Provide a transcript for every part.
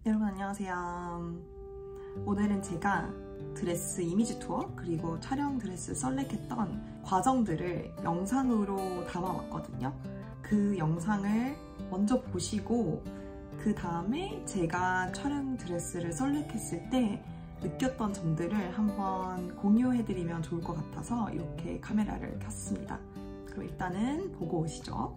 여러분 안녕하세요. 오늘은 제가 드레스 이미지 투어 그리고 촬영 드레스 셀렉했던 과정들을 영상으로 담아왔거든요. 그 영상을 먼저 보시고 그 다음에 제가 촬영 드레스를 셀렉했을 때 느꼈던 점들을 한번 공유해드리면 좋을 것 같아서 이렇게 카메라를 켰습니다. 그럼 일단은 보고 오시죠.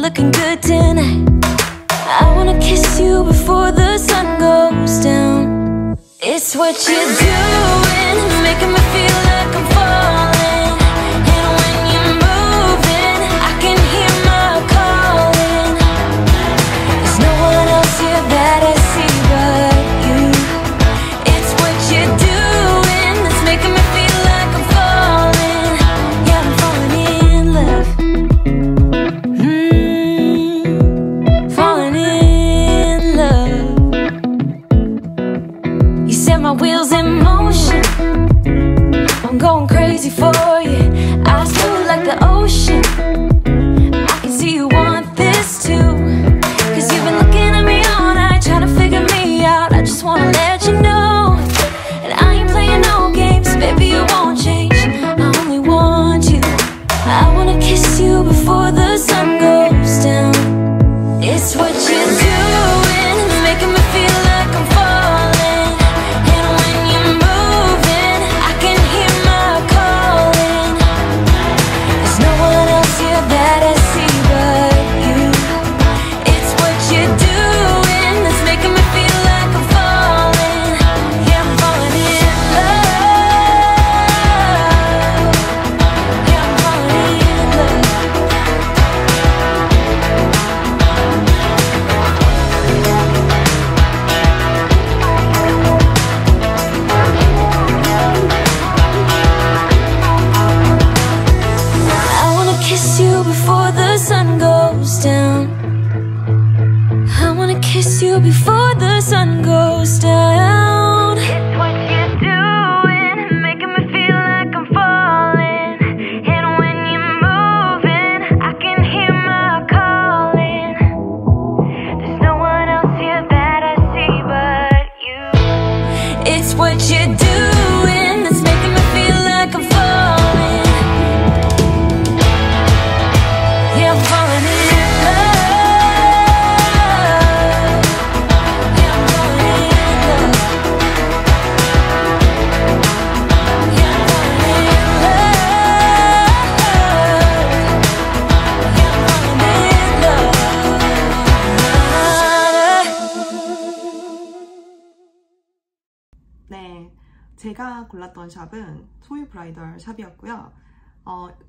Looking good tonight. I wanna kiss you before the sun goes down. It's what you're doing, making me feel like I'm falling. And when you're moving, I can hear my calling. There's no one else here that I see but you. It's what you're doing that's making me feel like I'm falling. Yeah, I'm falling in love. My wheels in motion, I'm going crazy for you. I feel like the ocean. I can see you want this too, 'cause you've been looking at me all night, trying to figure me out. I just wanna let you know, and I ain't playing no games, baby, you won't change. I only want you. I wanna kiss you before the sun goes down. It's what you're doing, making me feel like I'm falling. Before the sun goes down. It's what you're doing, making me feel like I'm falling. And when you're moving, I can hear my calling. There's no one 제가 골랐던 샵은 소유 브라이덜 샵이었고요.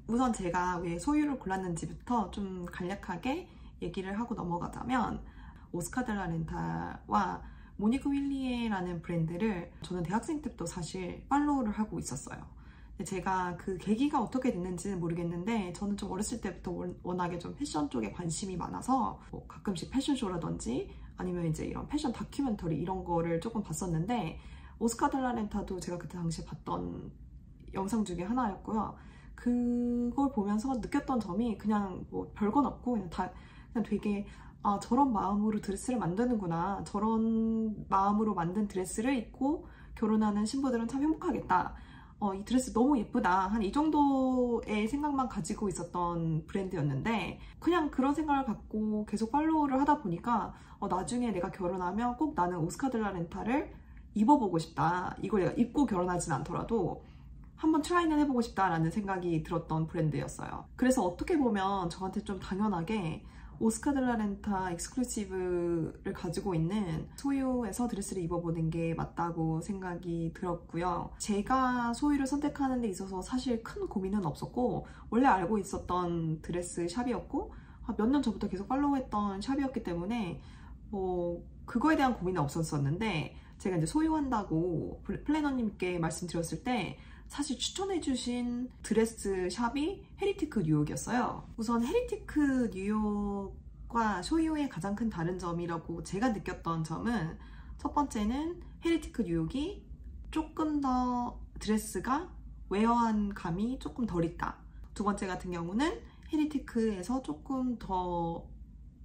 우선 제가 왜 소유를 골랐는지부터 좀 간략하게 얘기를 하고 넘어가자면, 오스카 델라 렌타와 모니크 윌리에라는 브랜드를 저는 대학생 때부터 사실 팔로우를 하고 있었어요. 제가 그 계기가 어떻게 됐는지는 모르겠는데, 저는 좀 어렸을 때부터 워낙에 좀 패션 쪽에 관심이 많아서 뭐 가끔씩 패션쇼라든지 아니면 이제 이런 패션 다큐멘터리 이런 거를 조금 봤었는데, 오스카 델라 렌타도 제가 그때 당시에 봤던 영상 중에 하나였고요. 그걸 보면서 느꼈던 점이 그냥 뭐 별건 없고 그냥 되게 저런 마음으로 드레스를 만드는구나, 저런 마음으로 만든 드레스를 입고 결혼하는 신부들은 참 행복하겠다, 이 드레스 너무 예쁘다, 한 이 정도의 생각만 가지고 있었던 브랜드였는데, 그냥 그런 생각을 갖고 계속 팔로우를 하다 보니까 나중에 내가 결혼하면 꼭 나는 오스카 델라 렌타를 입어보고 싶다, 이걸 내가 입고 결혼하진 않더라도 한번 트라이는 해보고 싶다라는 생각이 들었던 브랜드였어요. 그래서 어떻게 보면 저한테 좀 당연하게 오스카 델라 렌타 익스클루시브를 가지고 있는 소유에서 드레스를 입어보는 게 맞다고 생각이 들었고요. 제가 소유를 선택하는 데 있어서 사실 큰 고민은 없었고, 원래 알고 있었던 드레스 샵이었고 몇 년 전부터 계속 팔로우했던 샵이었기 때문에 그거에 대한 고민은 없었었는데, 제가 이제 소유한다고 플래너님께 말씀드렸을 때 사실 추천해주신 드레스 샵이 헤리티크 뉴욕이었어요. 우선 헤리티크 뉴욕과 소유의 가장 큰 다른 점이라고 제가 느꼈던 점은, 첫 번째는 헤리티크 뉴욕이 조금 더 드레스가 웨어한 감이 조금 덜 있다. 두 번째 같은 경우는 헤리티크에서 조금 더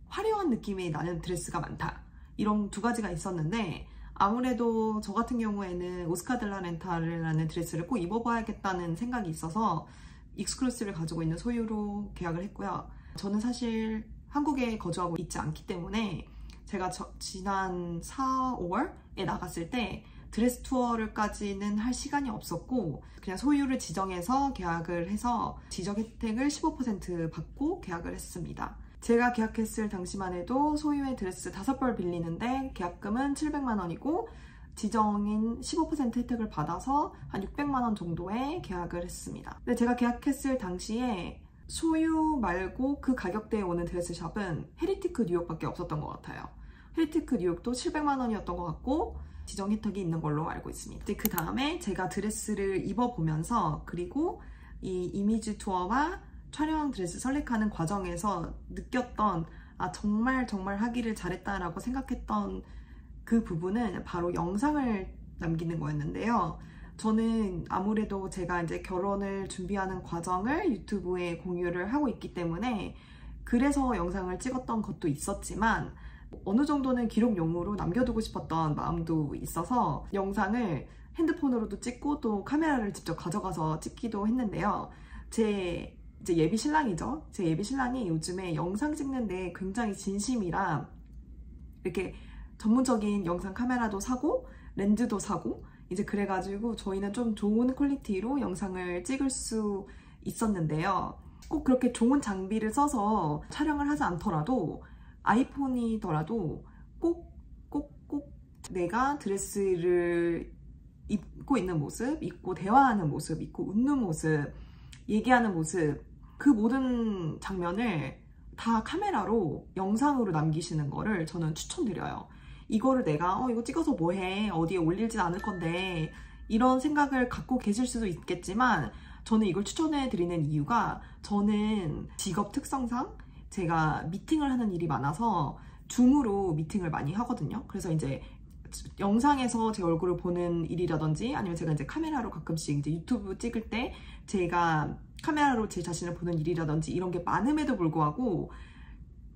화려한 느낌이 나는 드레스가 많다. 이런 두 가지가 있었는데, 아무래도 저 같은 경우에는 오스카 델라 렌타라는 드레스를 꼭 입어봐야겠다는 생각이 있어서 익스클루시브를 가지고 있는 소유로 계약을 했고요. 저는 사실 한국에 거주하고 있지 않기 때문에 제가 지난 4, 5월에 나갔을 때 드레스 투어를까지는 할 시간이 없었고, 그냥 소유를 지정해서 계약을 해서 지정 혜택을 15% 받고 계약을 했습니다. 제가 계약했을 당시만 해도 소유의 드레스 5벌 빌리는데 계약금은 700만 원이고 지정인 15% 혜택을 받아서 한 600만 원 정도에 계약을 했습니다. 근데 제가 계약했을 당시에 소유 말고 그 가격대에 오는 드레스 샵은 헤리티크 뉴욕밖에 없었던 것 같아요. 헤리티크 뉴욕도 700만 원이었던 것 같고 지정 혜택이 있는 걸로 알고 있습니다. 이제 그 다음에 제가 드레스를 입어보면서, 그리고 이 이미지 투어와 촬영 드레스 설레하는 과정에서 느꼈던 정말 하기를 잘했다라고 생각했던 그 부분은 바로 영상을 남기는 거였는데요. 저는 아무래도 제가 이제 결혼을 준비하는 과정을 유튜브에 공유를 하고 있기 때문에 그래서 영상을 찍었던 것도 있었지만, 어느 정도는 기록용으로 남겨두고 싶었던 마음도 있어서 영상을 핸드폰으로도 찍고 또 카메라를 직접 가져가서 찍기도 했는데요. 제 이제 예비 신랑이죠. 제 예비 신랑이 요즘에 영상 찍는데 굉장히 진심이라 이렇게 전문적인 영상 카메라도 사고 렌즈도 사고, 이제 그래가지고 저희는 좀 좋은 퀄리티로 영상을 찍을 수 있었는데요. 꼭 그렇게 좋은 장비를 써서 촬영을 하지 않더라도, 아이폰이더라도 꼭 내가 드레스를 입고 있는 모습, 입고 대화하는 모습, 입고 웃는 모습, 얘기하는 모습, 그 모든 장면을 다 카메라로 영상으로 남기시는 거를 저는 추천드려요. 이거를 내가 이거 찍어서 뭐해, 어디에 올리진 않을 건데, 이런 생각을 갖고 계실 수도 있겠지만, 저는 이걸 추천해 드리는 이유가, 저는 직업 특성상 제가 미팅을 하는 일이 많아서 줌으로 미팅을 많이 하거든요. 그래서 이제 영상에서 제 얼굴을 보는 일이라든지, 아니면 제가 이제 카메라로 가끔씩 이제 유튜브 찍을 때 제가 카메라로 제 자신을 보는 일이라든지 이런 게 많음에도 불구하고,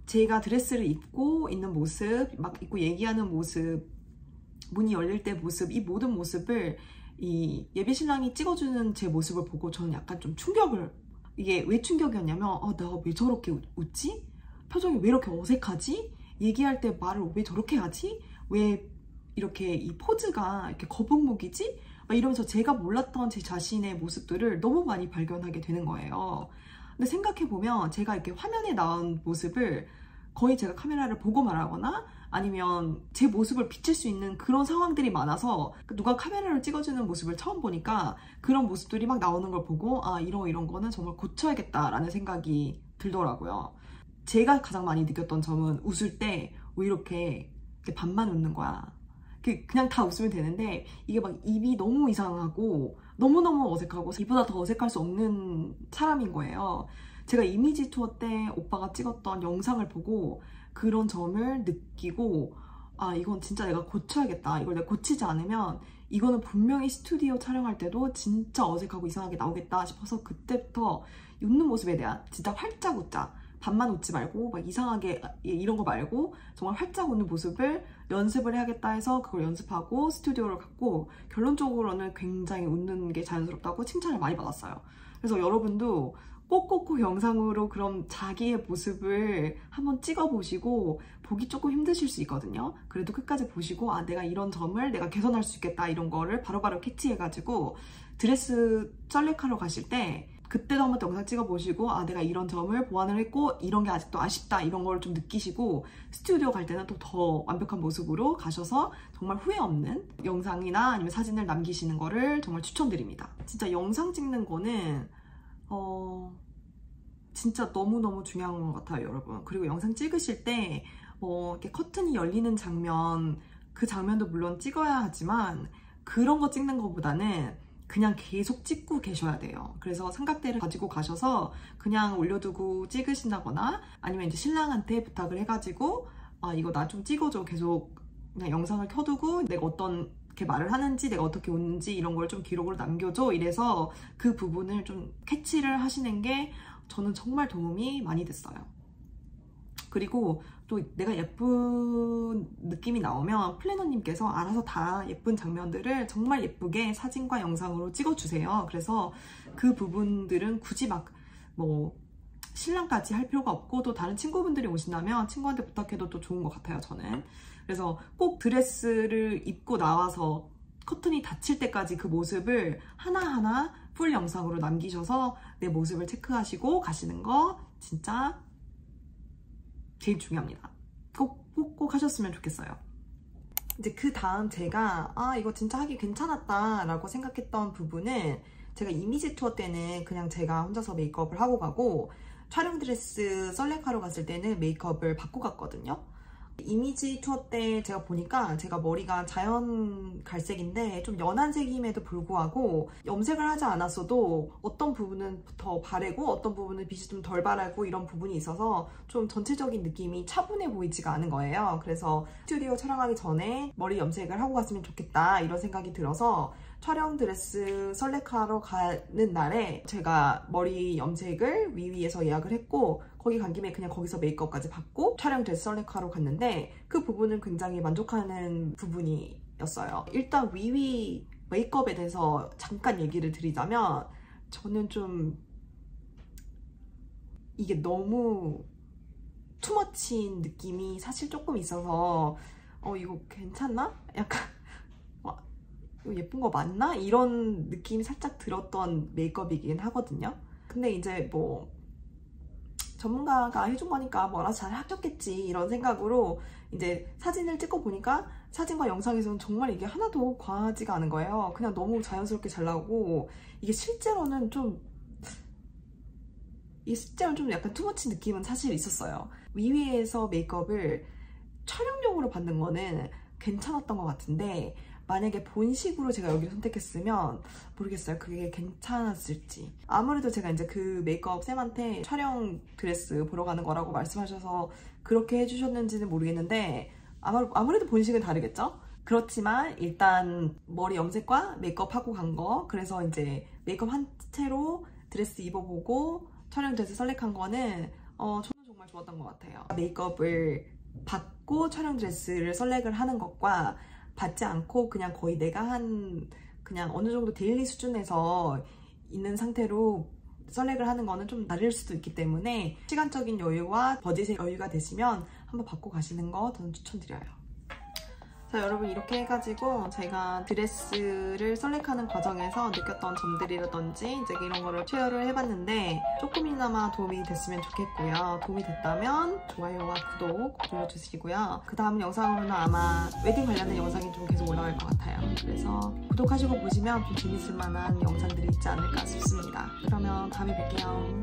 제가 드레스를 입고 있는 모습, 막 입고 얘기하는 모습, 문이 열릴 때 모습, 이 모든 모습을 이 예비 신랑이 찍어주는 제 모습을 보고 저는 약간 좀 충격을, 이게 왜 충격이었냐면, 나 왜 저렇게 웃지? 표정이 왜 이렇게 어색하지? 얘기할 때 말을 왜 저렇게 하지? 왜 이렇게 이 포즈가 이렇게 거북목이지? 막 이러면서 제가 몰랐던 제 자신의 모습들을 너무 많이 발견하게 되는 거예요. 근데 생각해보면 제가 이렇게 화면에 나온 모습을 거의 제가 카메라를 보고 말하거나 아니면 제 모습을 비칠 수 있는 그런 상황들이 많아서 누가 카메라를 찍어주는 모습을 처음 보니까 그런 모습들이 막 나오는 걸 보고 아, 이런 거는 정말 고쳐야겠다라는 생각이 들더라고요. 제가 가장 많이 느꼈던 점은 웃을 때 왜 이렇게 반만 웃는 거야. 그냥 다 웃으면 되는데 이게 막 입이 너무 이상하고 너무너무 어색하고 이보다 더 어색할 수 없는 사람인 거예요. 제가 이미지 투어 때 오빠가 찍었던 영상을 보고 그런 점을 느끼고 아, 이건 진짜 내가 고쳐야겠다. 이걸 내가 고치지 않으면 이거는 분명히 스튜디오 촬영할 때도 진짜 어색하고 이상하게 나오겠다 싶어서 그때부터 웃는 모습에 대한 진짜 활짝 웃자. 반만 웃지 말고 막 이상하게 이런 거 말고 정말 활짝 웃는 모습을 연습을 해야겠다 해서 그걸 연습하고 스튜디오를 갔고 결론적으로는 굉장히 웃는 게 자연스럽다고 칭찬을 많이 받았어요. 그래서 여러분도 꼭꼭꼭 영상으로 그럼 자기의 모습을 한번 찍어보시고 보기 조금 힘드실 수 있거든요. 그래도 끝까지 보시고 아, 내가 이런 점을 내가 개선할 수 있겠다 이런 거를 바로바로 캐치해가지고 드레스 셀렉하러 가실 때 그때도 한번 영상 찍어보시고 아, 내가 이런 점을 보완을 했고 이런 게 아직도 아쉽다 이런 걸 좀 느끼시고 스튜디오 갈 때는 또 더 완벽한 모습으로 가셔서 정말 후회 없는 영상이나 아니면 사진을 남기시는 거를 정말 추천드립니다. 진짜 영상 찍는 거는 진짜 너무너무 중요한 것 같아요, 여러분. 그리고 영상 찍으실 때 이렇게 커튼이 열리는 장면, 그 장면도 물론 찍어야 하지만 그런 거 찍는 것보다는 그냥 계속 찍고 계셔야 돼요. 그래서 삼각대를 가지고 가셔서 그냥 올려두고 찍으신다거나 아니면 이제 신랑한테 부탁을 해가지고 아, 이거 나 좀 찍어줘. 계속 그냥 영상을 켜두고 내가 어떤 이렇게 말을 하는지 내가 어떻게 웃는지 이런 걸 좀 기록으로 남겨줘. 이래서 그 부분을 좀 캐치를 하시는 게 저는 정말 도움이 많이 됐어요. 그리고 또 내가 예쁜 느낌이 나오면 플래너님께서 알아서 다 예쁜 장면들을 정말 예쁘게 사진과 영상으로 찍어주세요. 그래서 그 부분들은 굳이 막 뭐 신랑까지 할 필요가 없고 또 다른 친구분들이 오신다면 친구한테 부탁해도 또 좋은 것 같아요, 저는. 그래서 꼭 드레스를 입고 나와서 커튼이 닫힐 때까지 그 모습을 하나하나 풀 영상으로 남기셔서 내 모습을 체크하시고 가시는 거 진짜 제일 중요합니다. 꼭 하셨으면 좋겠어요. 이제 그 다음 제가 아, 이거 진짜 하기 괜찮았다 라고 생각했던 부분은 제가 이미지 투어 때는 그냥 제가 혼자서 메이크업을 하고 가고 촬영 드레스 셀렉하러 갔을 때는 메이크업을 받고 갔거든요. 이미지 투어 때 제가 보니까 제가 머리가 자연 갈색인데 좀 연한 색임에도 불구하고 염색을 하지 않았어도 어떤 부분은 더 바래고 어떤 부분은 빛이 좀 덜 바라고 이런 부분이 있어서 좀 전체적인 느낌이 차분해 보이지가 않은 거예요. 그래서 스튜디오 촬영하기 전에 머리 염색을 하고 갔으면 좋겠다 이런 생각이 들어서 촬영 드레스 셀렉하러 가는 날에 제가 머리 염색을 위위에서 예약을 했고 거기 간 김에 그냥 거기서 메이크업까지 받고 촬영 드레스 셀렉하러 갔는데 그 부분은 굉장히 만족하는 부분이었어요. 일단 위위 메이크업에 대해서 잠깐 얘기를 드리자면 저는 좀 이게 너무 투머치인 느낌이 사실 조금 있어서 이거 괜찮나? 약간 이거 예쁜 거 맞나? 이런 느낌이 살짝 들었던 메이크업이긴 하거든요. 근데 이제 뭐 전문가가 해준 거니까 뭐 알아서 잘 하셨겠지 이런 생각으로 이제 사진을 찍고 보니까 사진과 영상에서는 정말 이게 하나도 과하지가 않은 거예요. 그냥 너무 자연스럽게 잘 나오고 이게 실제로는 좀 약간 투머치 느낌은 사실 있었어요. 위위에서 메이크업을 촬영용으로 받는 거는 괜찮았던 것 같은데 만약에 본식으로 제가 여기를 선택했으면 모르겠어요. 그게 괜찮았을지. 아무래도 제가 이제 그 메이크업 쌤한테 촬영 드레스 보러 가는 거라고 말씀하셔서 그렇게 해주셨는지는 모르겠는데 아무래도 본식은 다르겠죠? 그렇지만 일단 머리 염색과 메이크업 하고 간 거, 그래서 이제 메이크업 한 채로 드레스 입어보고 촬영 드레스 셀렉한 거는 저는 정말 좋았던 것 같아요. 메이크업을 받고 촬영 드레스를 셀렉을 하는 것과 받지 않고 그냥 거의 내가 그냥 어느 정도 데일리 수준에서 있는 상태로 셀렉을 하는 거는 좀 다를 수도 있기 때문에 시간적인 여유와 버짓의 여유가 되시면 한번 받고 가시는 거 저는 추천드려요. 자, 여러분 이렇게 해가지고 제가 드레스를 셀렉하는 과정에서 느꼈던 점들이라든지 이제 이런 거를 쉐어를 해봤는데 조금이나마 도움이 됐으면 좋겠고요. 도움이 됐다면 좋아요와 구독 눌러주시고요. 그 다음 영상으로는 아마 웨딩 관련된 영상이 좀 계속 올라갈 것 같아요. 그래서 구독하시고 보시면 좀 재밌을 만한 영상들이 있지 않을까 싶습니다. 그러면 다음에 뵐게요.